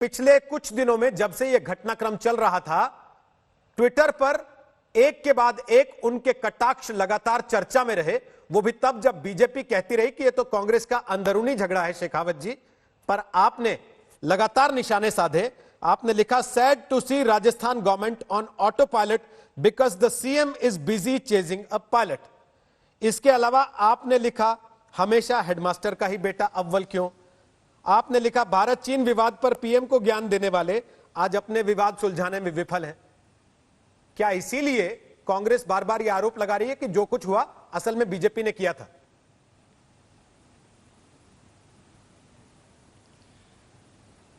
पिछले कुछ दिनों में जब से यह घटनाक्रम चल रहा था, ट्विटर पर एक के बाद एक उनके कटाक्ष लगातार चर्चा में रहे। वो भी तब जब बीजेपी कहती रही कि यह तो कांग्रेस का अंदरूनी झगड़ा है शेखावत जी, पर आपने लगातार निशाने साधे। आपने लिखा, sad to see Rajasthan government on autopilot because the CM is busy chasing a Pilot. इसके अलावा आपने लिखा, हमेशा हेडमास्टर का ही बेटा अव्वल क्यों। आपने लिखा, भारत चीन विवाद पर पीएम को ज्ञान देने वाले आज अपने विवाद सुलझाने में विफल हैं। क्या इसीलिए कांग्रेस बार बार यह आरोप लगा रही है कि जो कुछ हुआ असल में बीजेपी ने किया था?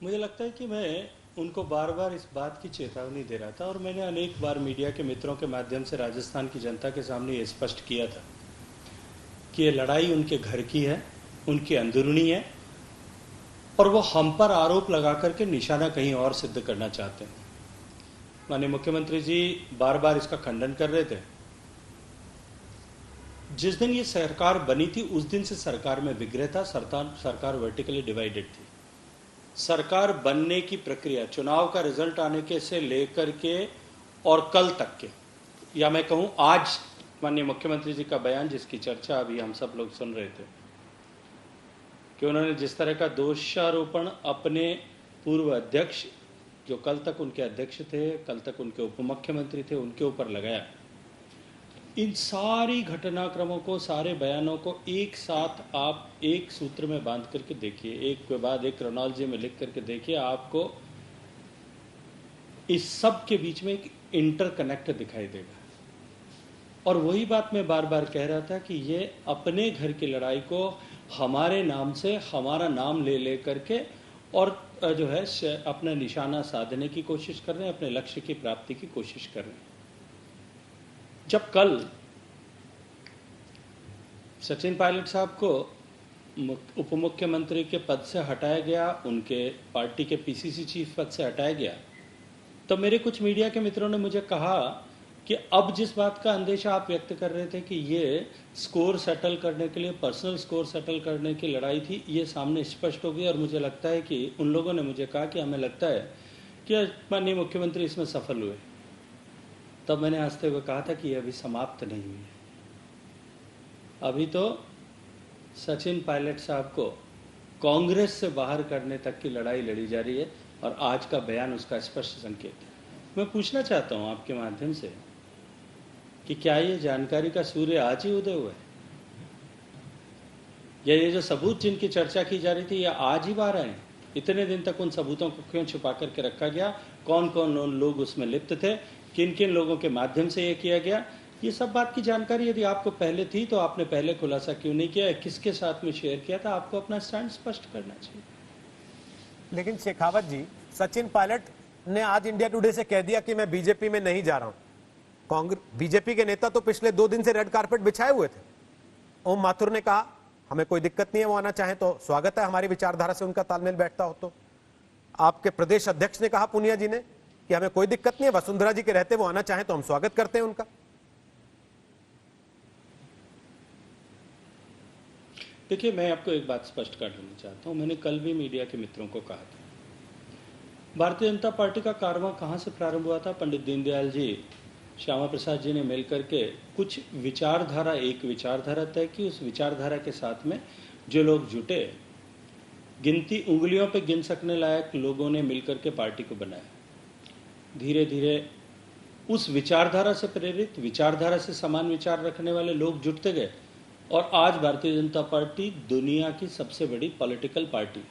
मुझे लगता है कि मैं उनको बार बार इस बात की चेतावनी दे रहा था और मैंने अनेक बार मीडिया के मित्रों के माध्यम से राजस्थान की जनता के सामने ये स्पष्ट किया था कि ये लड़ाई उनके घर की है, उनकी अंदरूनी है और वो हम पर आरोप लगा करके निशाना कहीं और सिद्ध करना चाहते हैं। माननीय मुख्यमंत्री जी बार बार इसका खंडन कर रहे थे। जिस दिन ये सरकार बनी थी उस दिन से सरकार में विग्रह था, सरकार वर्टिकली डिवाइडेड थी। सरकार बनने की प्रक्रिया, चुनाव का रिजल्ट आने के से लेकर के और कल तक के, या मैं कहूं आज माननीय मुख्यमंत्री जी का बयान जिसकी चर्चा अभी हम सब लोग सुन रहे थे कि उन्होंने जिस तरह का दोषारोपण अपने पूर्व अध्यक्ष, जो कल तक उनके अध्यक्ष थे, कल तक उनके उप मुख्यमंत्री थे, उनके ऊपर लगाया। इन सारी घटनाक्रमों को, सारे बयानों को एक साथ आप एक सूत्र में बांध करके देखिए, एक के बाद एक क्रोनोलॉजी में लिख करके देखिए, आपको इस सब के बीच में एक इंटरकनेक्ट दिखाई देगा। और वही बात मैं बार बार कह रहा था कि ये अपने घर की लड़ाई को हमारे नाम से, हमारा नाम ले ले करके और जो है अपना निशाना साधने की कोशिश कर रहे हैं, अपने लक्ष्य की प्राप्ति की कोशिश कर रहे हैं। जब कल सचिन पायलट साहब को उप मुख्यमंत्री के पद से हटाया गया, उनके पार्टी के पीसीसी चीफ पद से हटाया गया, तो मेरे कुछ मीडिया के मित्रों ने मुझे कहा कि अब जिस बात का अंदेशा आप व्यक्त कर रहे थे कि ये स्कोर सेटल करने के लिए, पर्सनल स्कोर सेटल करने की लड़ाई थी, ये सामने स्पष्ट हो गई। और मुझे लगता है कि उन लोगों ने मुझे कहा कि हमें लगता है कि माननीय मुख्यमंत्री इसमें सफल हुए। तब मैंने हंसते हुए कहा था कि यह अभी समाप्त नहीं हुई है। अभी तो सचिन पायलट साहब को कांग्रेस से बाहर करने तक की लड़ाई लड़ी जा रही है और आज का बयान उसका स्पष्ट संकेत है। मैं पूछना चाहता हूं आपके माध्यम से कि क्या ये जानकारी का सूर्य आज ही उदय हुआ है, या ये जो सबूत जिनकी चर्चा की जा रही थी ये आज ही बाहर आए? इतने दिन तक उन सबूतों को क्यों छुपा करके रखा गया? कौन कौन लोग उसमें लिप्त थे? किन किन लोगों के माध्यम से ये किया गया? ये सब बात की जानकारी यदि आपको पहले थी तो आपने पहले खुलासा क्यों नहीं किया? किसके साथ में शेयर किया था? आपको अपना स्टैंड स्पष्ट करना चाहिए। लेकिन शेखावत जी, सचिन पायलट ने आज इंडिया टुडे से कह दिया कि मैं बीजेपी में नहीं जा रहा हूं। बीजेपी के नेता तो पिछले 2 दिन से रेड कारपेट बिछाए हुए थे। ओम माथुर ने कहा हमें कोई दिक्कत नहीं है, वो आना चाहे तो स्वागत है, हमारी विचारधारा से उनका तालमेल बैठता हो तो। आपके प्रदेश अध्यक्ष ने कहा, पुनिया जी ने, कि हमें कोई दिक्कत नहीं है, वसुंधरा जी के रहते वो आना चाहे तो हम स्वागत करते हैं उनका। देखिए, मैं आपको एक बात स्पष्ट कर देना चाहता हूं। मैंने कल भी मीडिया के मित्रों को कहा था, भारतीय जनता पार्टी का कारवां कहां से प्रारंभ हुआ था? पंडित दीनदयाल जी, श्यामा प्रसाद जी ने मिलकर के कुछ विचारधारा, एक विचारधारा तय की। उस विचारधारा के साथ में जो लोग जुटे, गिनती उंगलियों पे गिन सकने लायक लोगों ने मिलकर के पार्टी को बनाया। धीरे धीरे उस विचारधारा से प्रेरित, विचारधारा से समान विचार रखने वाले लोग जुटते गए और आज भारतीय जनता पार्टी दुनिया की सबसे बड़ी पॉलिटिकल पार्टी।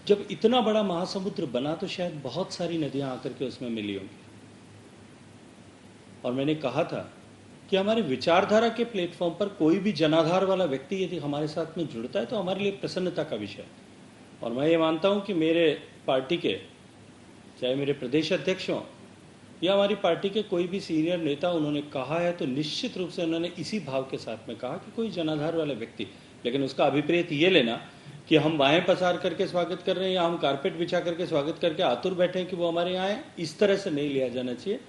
जब इतना बड़ा महासमुद्र बना तो शायद बहुत सारी नदियां आकर के उसमें मिली होंगी। और मैंने कहा था कि हमारी विचारधारा के प्लेटफॉर्म पर कोई भी जनाधार वाला व्यक्ति यदि हमारे साथ में जुड़ता है तो हमारे लिए प्रसन्नता का विषय है। और मैं ये मानता हूं कि मेरे पार्टी के, चाहे मेरे प्रदेश अध्यक्ष हों या हमारी पार्टी के कोई भी सीनियर नेता, उन्होंने कहा है तो निश्चित रूप से उन्होंने इसी भाव के साथ में कहा कि कोई जनाधार वाला व्यक्ति, लेकिन उसका अभिप्रेत ये लेना कि हम बाहें पसार करके स्वागत कर रहे हैं या हम कारपेट बिछा करके स्वागत करके आतुर बैठे हैं कि वो हमारे यहाँ आए, इस तरह से नहीं लिया जाना चाहिए।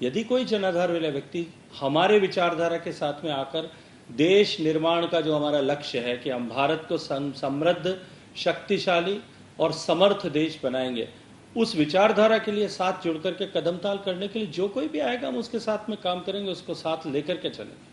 यदि कोई जनाधार वाला व्यक्ति हमारे विचारधारा के साथ में आकर देश निर्माण का जो हमारा लक्ष्य है कि हम भारत को समृद्ध, शक्तिशाली और समर्थ देश बनाएंगे। उस विचारधारा के लिए साथ जुड़ करके कदम ताल करने के लिए जो कोई भी आएगा हम उसके साथ में काम करेंगे, उसको साथ लेकर के चलेंगे।